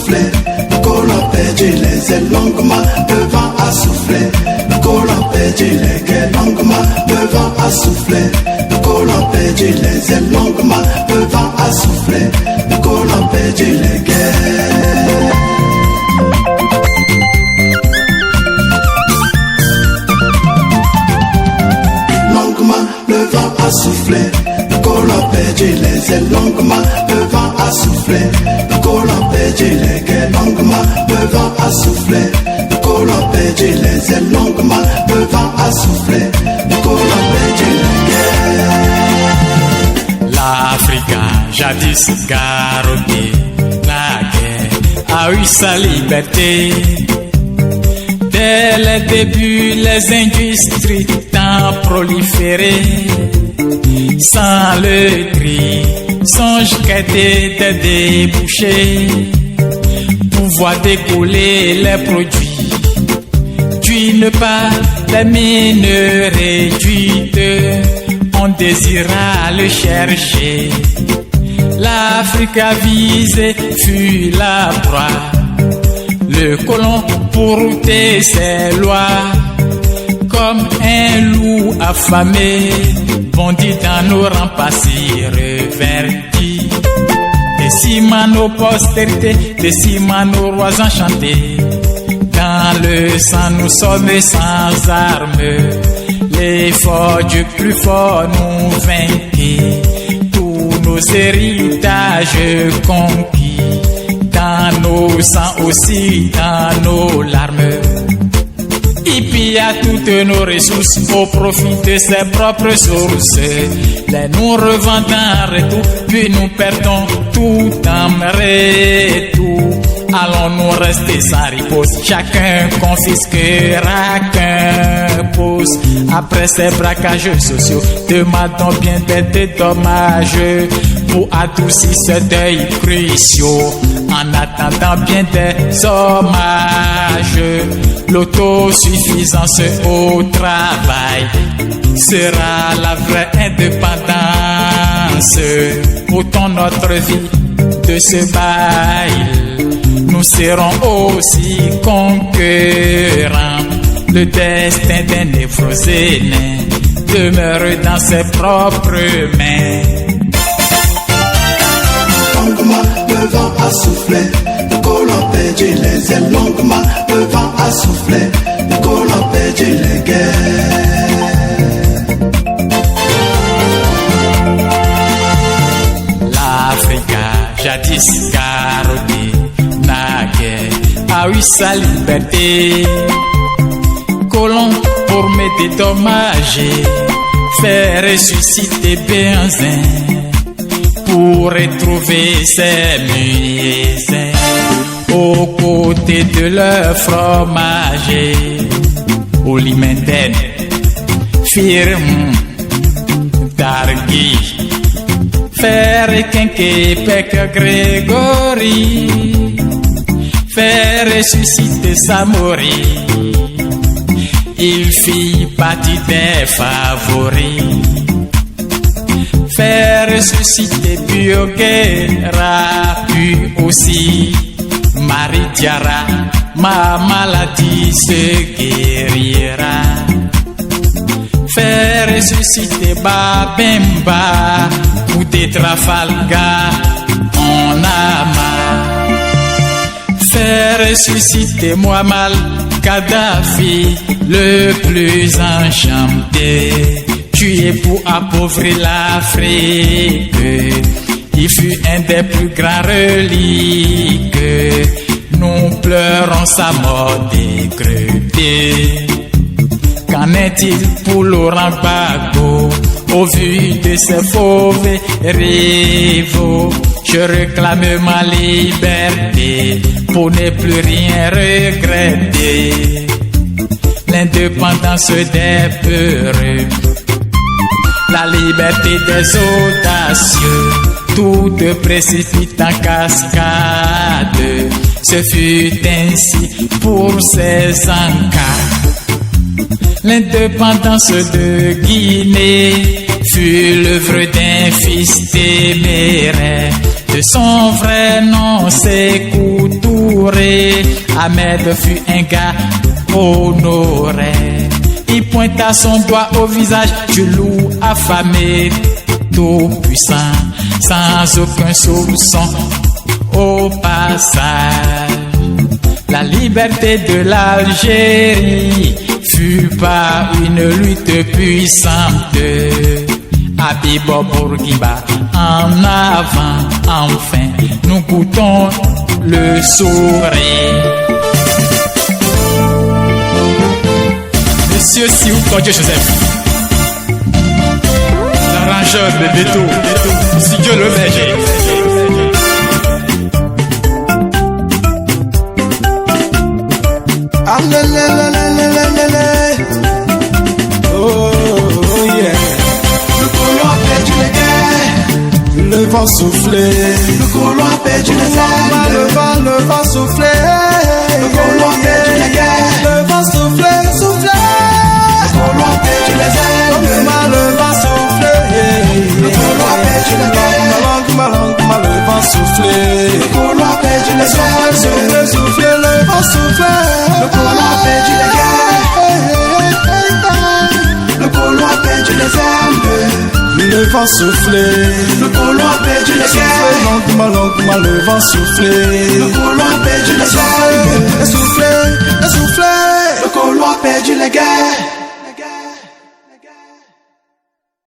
soufflé, le colon perdu les ailes longuement, le vent a soufflé, le colon perdu les guerres longuement, le vent a soufflé, le colon perdu les ailes longuement, le vent a soufflé, le colon perdu les guerres. Longuement, le vent a soufflé, le colon perdu les ailes longuement, le vent a soufflé, le colon perdu les guerres longuement, le vent a soufflé, le colon perdu les ailes longuement, le vent a soufflé, le colon perdu les guerres. L'Afrique a jadis garrotté, la guerre a eu sa liberté. Dès le début, les industries tant proliféré. Sans le cri, songe qu'était des débouchés. Pouvoir décoller les produits, tu ne pas les mines réduites. On désira le chercher. L'Afrique a visé fut la proie. Le colon pour ôter ses lois, comme un loup affamé, bondit dans nos rangs passés reverdis. Décimant nos postérités, décimant nos rois enchantés. Dans le sang nous sommes sans armes, l'effort du plus fort nous vainquit. Tous nos héritages conquis, dans nos sangs aussi, dans nos larmes. Il pilla toutes nos ressources au profit de ses propres sources. Les nous revendent en retour, puis nous perdons tout en retour. Allons-nous rester sans riposte, chacun confisquera qu'un pouce. Après ces braquages sociaux, demandons bien des dommages pour adoucir ce deuil cruciaux. En attendant bien des hommages, l'autosuffisance au travail sera la vraie indépendance. Autant notre vie de ce bail, nous serons aussi conquérants. Le destin d'un névrosé demeure dans ses propres mains. Longuement, le vent a soufflé, le colon perdu les ailes longuement, le vent a soufflé, le colon perdu les guerres. L'Afrique a jadis garrotté, naguère a eu sa liberté. Colon pour me dédommager, faire ressusciter Béanzin, pour retrouver ses musées aux côtés de leur fromager. Olimenden, firme, Dargui, faire Kenke Pek Grégory, faire ressusciter Samori. Il fit partie des favoris. Faire ressusciter Bioguera, puis aussi Marie Diara, ma maladie se guérira. Faire ressusciter Babemba, ou des Trafalgar, on a marre. Faire ressusciter Muammar Kadhafi, le plus enchanté. Tué pour appauvrir l'Afrique, il fut un des plus grands reliques. Nous pleurons sa mort décrépitée. Qu'en est-il pour Laurent Gbagbo? Au vu de ses fauves rivaux, je réclame ma liberté pour ne plus rien regretter. L'indépendance des peureux, la liberté des audacieux, tout de précipite en cascade. Ce fut ainsi pour ces Ancas. L'indépendance de Guinée fut l'œuvre d'un fils téméraire. De son vrai nom, c'est Sékou Touré. Touré. Ahmed fut un gars honoré. Il pointa son doigt au visage du loup affamé, tout puissant, sans aucun soupçon. Au passage, la liberté de l'Algérie fut pas une lutte puissante. Habib Bourguiba, en avant, enfin, nous goûtons le sourire. Monsieur Sioux Kodjo Joseph, l'arrangeur de Beto, Studio Le Berger. Oh yeah. Le colon a perdu les guerres. Le vent soufflé. Le colon a perdu les ailes. Le vent soufflé. Le colon a perdu les guerres. Le vent soufflé, soufflé. Le colon a perdu les ailes. Le vent soufflé. Le colon a perdu les guerres. Le vent soufflé. Le colon a perdu les ailes. Soufflé, soufflé, le vent soufflé. Le colon a perdu les guerres. Le colon a perdu les ailes. Le vent soufflé. Le colon a perdu les guerres. Lentement, lentement, le vent soufflé. Le colon a perdu les ailes. Le soufflé, le soufflé. Le colon a perdu les guerres.